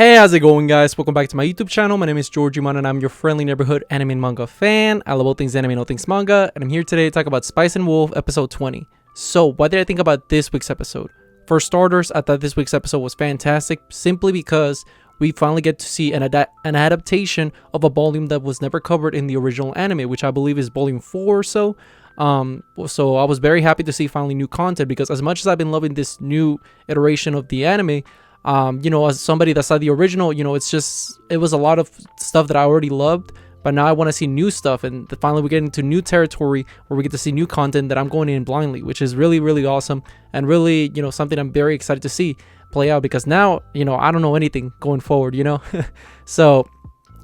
Hey, how's it going, guys? Welcome back to my YouTube channel. My name is Georgiman and I'm your friendly neighborhood anime and manga fan. I love all things anime and all things manga, and I'm here today to talk about Spice and Wolf episode 20. So, what did I think about this week's episode? For starters, I thought this week's episode was fantastic simply because we finally get to see an adaptation of a volume that was never covered in the original anime, which I believe is volume 4 or so. So I was very happy to see finally new content, because as much as I've been loving this new iteration of the anime, as somebody that saw the original, it was a lot of stuff that I already loved, but now I want to see new stuff, and finally we get into new territory where we get to see new content that I'm going in blindly, which is really, really awesome, and really, something I'm very excited to see play out, because now, I don't know anything going forward, So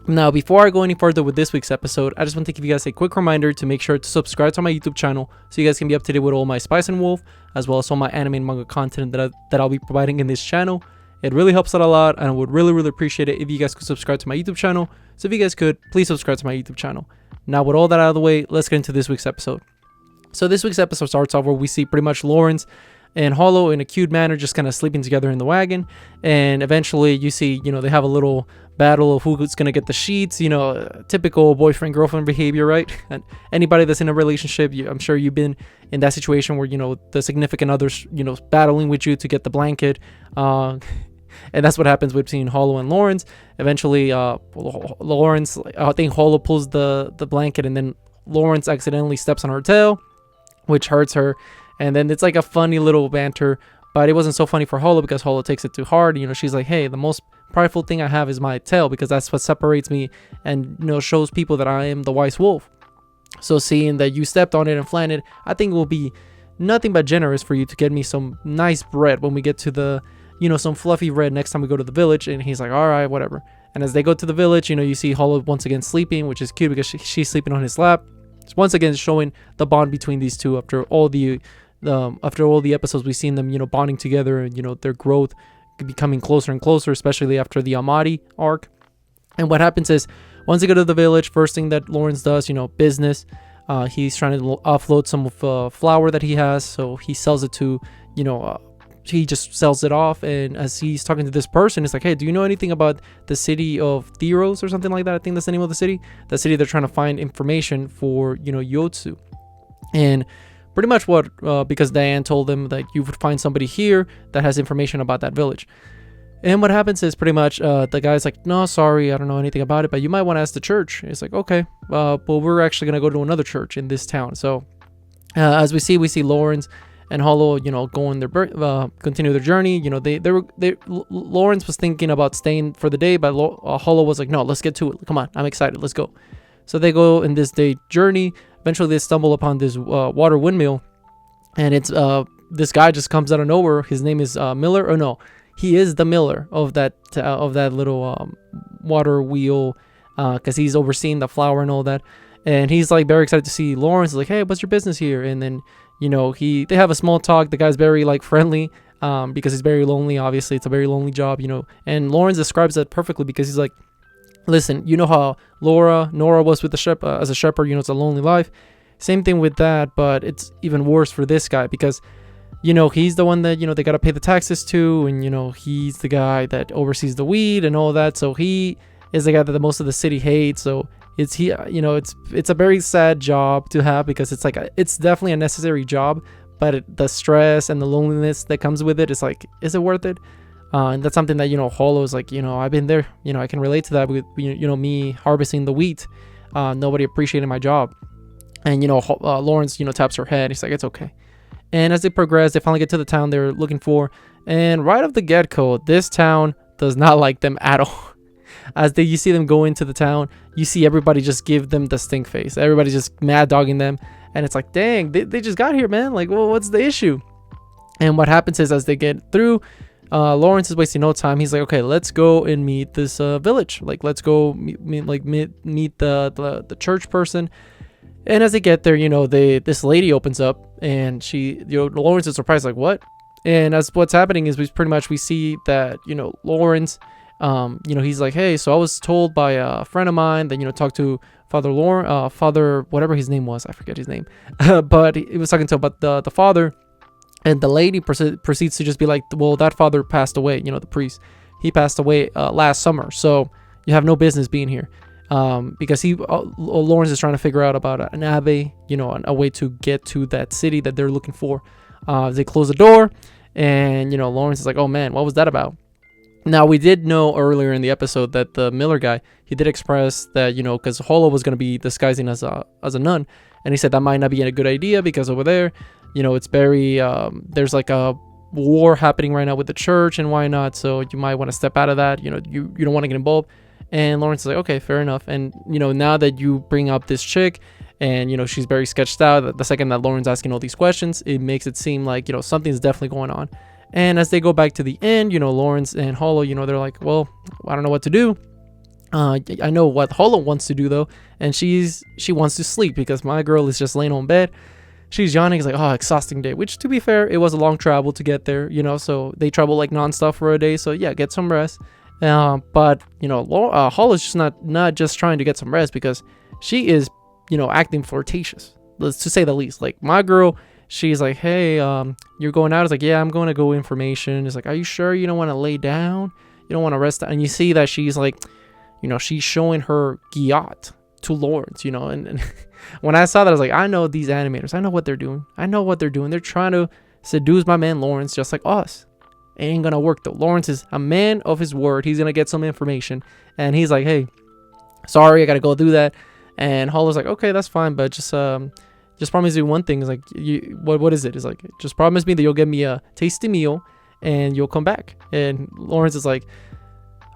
now, before I go any further with this week's episode, I just want to give you guys a quick reminder to make sure to subscribe to my YouTube channel so you guys can be up to date with all my Spice and Wolf, as well as all my anime and manga content that I'll be providing in this channel. It really helps out a lot, and I would really, really appreciate it if you guys could subscribe to my YouTube channel. So if you guys could, please subscribe to my YouTube channel. Now, with all that out of the way, let's get into this week's episode. So this week's episode starts off where we see pretty much Lawrence and Hollow in a cute manner just kind of sleeping together in the wagon, and eventually you see, they have a little battle of who's gonna get the sheets, typical boyfriend girlfriend behavior, right? And anybody that's in a relationship, I'm sure you've been in that situation where the significant others battling with you to get the blanket, and that's what happens between Hollow and Lawrence. Eventually Lawrence, I think Hollow pulls the blanket, and then Lawrence accidentally steps on her tail, which hurts her, and then it's like a funny little banter. But it wasn't so funny for Hollow because Hollow takes it too hard. She's like, hey, the most prideful thing I have is my tail, because that's what separates me and shows people that I am the wise wolf. So seeing that you stepped on it and flattened it, I think it will be nothing but generous for you to get me some nice bread when we get to the, some fluffy bread next time we go to the village. And he's like, all right, whatever. And as they go to the village, you see Hollow once again sleeping, which is cute because she's sleeping on his lap. It's once again showing the bond between these two after all the episodes we've seen them, bonding together, and their growth becoming closer and closer, especially after the Amadi arc. And what happens is, once they go to the village, first thing that Lawrence does, business, he's trying to offload some of flour that he has, so he sells it to, he just sells it off. And as he's talking to this person, it's like, hey, do you know anything about the city of Theros or something like that? I think that's the name of the city they're trying to find information for, Yotsu. And pretty much because Diane told them that you would find somebody here that has information about that village. And what happens is pretty much the guy's like, no, sorry, I don't know anything about it, but you might want to ask the church. It's like, okay, but we're actually going to go to another church in this town. So as we see Lawrence and Hollow, going continue their journey. Lawrence was thinking about staying for the day, but Hollow was like, no, let's get to it. Come on, I'm excited. Let's go. So they go in this day journey. Eventually they stumble upon this water windmill, and it's this guy just comes out of nowhere. His name is Miller, or no, he is the miller of that little water wheel, because he's overseeing the flour and all that. And he's like very excited to see Lawrence. He's like, hey, what's your business here? And then they have a small talk. The guy's very friendly, because he's very lonely. Obviously it's a very lonely job, and Lawrence describes that perfectly, because he's like, listen, you know how Nora was with the shepherd, as a shepherd, it's a lonely life. Same thing with that, but it's even worse for this guy, because he's the one that they got to pay the taxes to, and he's the guy that oversees the weed and all that. So he is the guy that most of the city hates. So it's a very sad job to have, because it's definitely a necessary job, but the stress and the loneliness that comes with it is like, is it worth it? And that's something that Hollow's like, I've been there, I can relate to that with me harvesting the wheat, nobody appreciated my job. And Lawrence taps her head. He's like, it's okay. And as they progress, they finally get to the town they're looking for, and right off the get-go, this town does not like them at all. As you see them go into the town, you see everybody just give them the stink face. Everybody's just mad dogging them, and it's like, dang, they just got here, man. Like, well, what's the issue? And what happens is, as they get through, Lawrence is wasting no time. He's like, okay, let's go and meet this village. Like, let's go meet the church person. And as they get there, this lady opens up, and Lawrence is surprised, like, what? And as what's happening is we see that Lawrence, he's like, hey, so I was told by a friend of mine that talk to Father whatever his name was, I forget his name, but he was talking to about the father. And the lady proceeds to just be like, well, that father passed away, the priest. he passed away last summer, so you have no business being here. Because Lawrence is trying to figure out about an abbey, a way to get to that city that they're looking for. They close the door, and Lawrence is like, oh man, what was that about? Now, we did know earlier in the episode that the Miller guy, he did express that, because Hollow was going to be disguising as a nun, and he said that might not be a good idea because over there, it's very, there's like a war happening right now with the church, and why not? So you might want to step out of that, you don't want to get involved. And Lawrence is like, okay, fair enough. And, now that you bring up this chick, and, she's very sketched out, the second that Lawrence asking all these questions, it makes it seem like, something's definitely going on. And as they go back to the end, Lawrence and Hollow, they're like, well, I don't know what to do. I know what Hollow wants to do though, and she wants to sleep because my girl is just laying on bed. She's yawning. It's like, oh, exhausting day. Which, to be fair, it was a long travel to get there. So they travel like nonstop for a day. So yeah, get some rest. But Hollow's just not just trying to get some rest, because she is acting flirtatious, to say the least. Like, my girl, she's like, hey, you're going out? It's like, yeah, I'm going to go information. It's like, are you sure you don't want to lay down? You don't want to rest? And you see that she's like, she's showing her gyat to Lawrence, and when I saw that, I was like, I know these animators. I know what they're doing. They're trying to seduce my man Lawrence, just like us. Ain't gonna work though. Lawrence is a man of his word. He's gonna get some information, and he's like, hey, sorry, I gotta go do that. And Hollow's like, okay, that's fine, but just promise me one thing. Is like, what is it? It's like, just promise me that you'll get me a tasty meal and you'll come back. And Lawrence is like,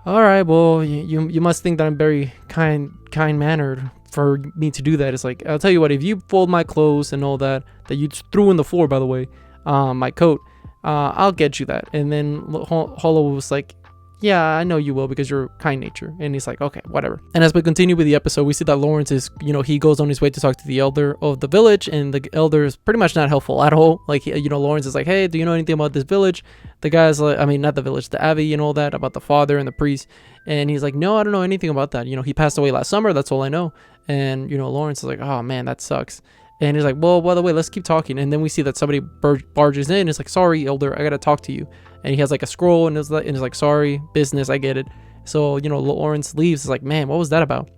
all right, well, you must think that I'm very kind mannered for me to do that. It's like, I'll tell you what, if you fold my clothes and all that you threw in the floor, by the way, my coat, I'll get you that. And then Hollow was like, yeah, I know you will, because you're kind nature. And he's like, okay, whatever. And as we continue with the episode, we see that Lawrence is, he goes on his way to talk to the elder of the village, and the elder is pretty much not helpful at all. Like, Lawrence is like, hey, do you know anything about this village? The guy's like, I mean, not the village, the abbey and all that, about the father and the priest. And he's like, no, I don't know anything about that. He passed away last summer. That's all I know. And, Lawrence is like, oh man, that sucks. And he's like, well, by the way, let's keep talking. And then we see that somebody barges in. It's like, sorry, elder, I gotta talk to you. And he has like a scroll, and it's like, sorry, business, I get it. So, Lawrence leaves. It's like, man, what was that about?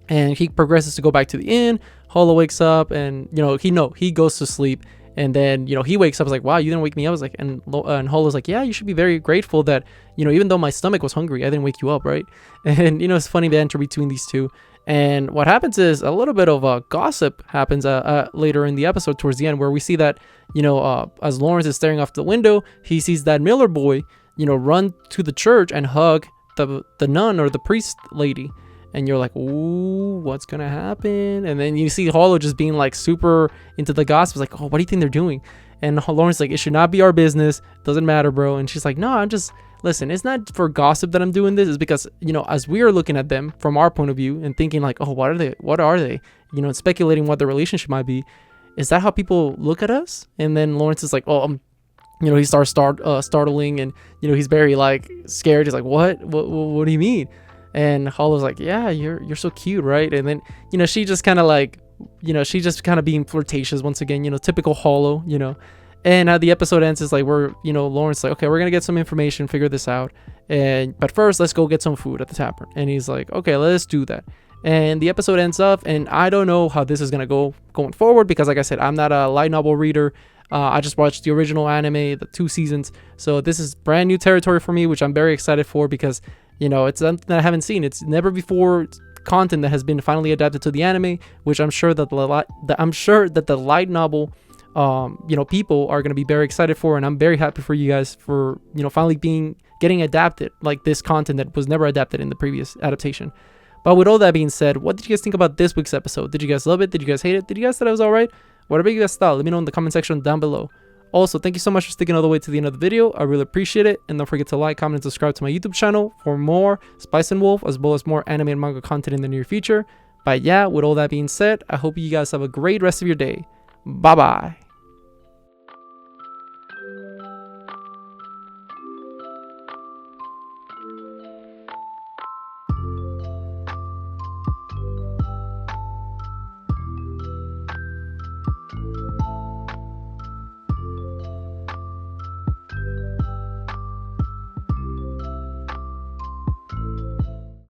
And he progresses to go back to the inn. Hollow wakes up, and, he goes to sleep. And then, he wakes up. It's like, wow, you didn't wake me up. I was like, and Hollow's like, yeah, you should be very grateful that, even though my stomach was hungry, I didn't wake you up, right? And, it's funny banter between these two. And what happens is a little bit of a gossip happens later in the episode towards the end, where we see that, as Lawrence is staring off the window, he sees that Miller boy, run to the church and hug the nun or the priest lady. And you're like, ooh, what's going to happen? And then you see Hollow just being like super into the gossip. It's like, oh, what do you think they're doing? And Lawrence is like, it should not be our business. Doesn't matter, bro. And she's like, no, listen, it's not for gossip that I'm doing this. It's because, as we are looking at them from our point of view and thinking like, oh, what are they? And speculating what the relationship might be. Is that how people look at us? And then Lawrence is like, oh, he starts startling, and, he's very like scared. He's like, what do you mean? And Hollow's like, yeah, you're so cute, right? And then, she just kind of like, she's just kind of being flirtatious once again, typical Hollow, And how the episode ends is like, Lawrence like, okay, we're gonna get some information, figure this out, but first let's go get some food at the tavern. And he's like, okay, let's do that. And the episode ends up, and I don't know how this is gonna go going forward, because like I said, I'm not a light novel reader. I just watched the original anime, the 2 seasons, so this is brand new territory for me, which I'm very excited for, because it's something that I haven't seen. It's never before content that has been finally adapted to the anime, which I'm sure that the light novel people are going to be very excited for, and I'm very happy for you guys for finally getting adapted, like this content that was never adapted in the previous adaptation. But with all that being said, what did you guys think about this week's episode? Did you guys love it? Did you guys hate it? Did you guys think it was alright? Whatever you guys thought, let me know in the comment section down below. Also, thank you so much for sticking all the way to the end of the video. I really appreciate it. And don't forget to like, comment, and subscribe to my YouTube channel for more Spice and Wolf, as well as more anime and manga content in the near future. But yeah, with all that being said, I hope you guys have a great rest of your day. Bye bye.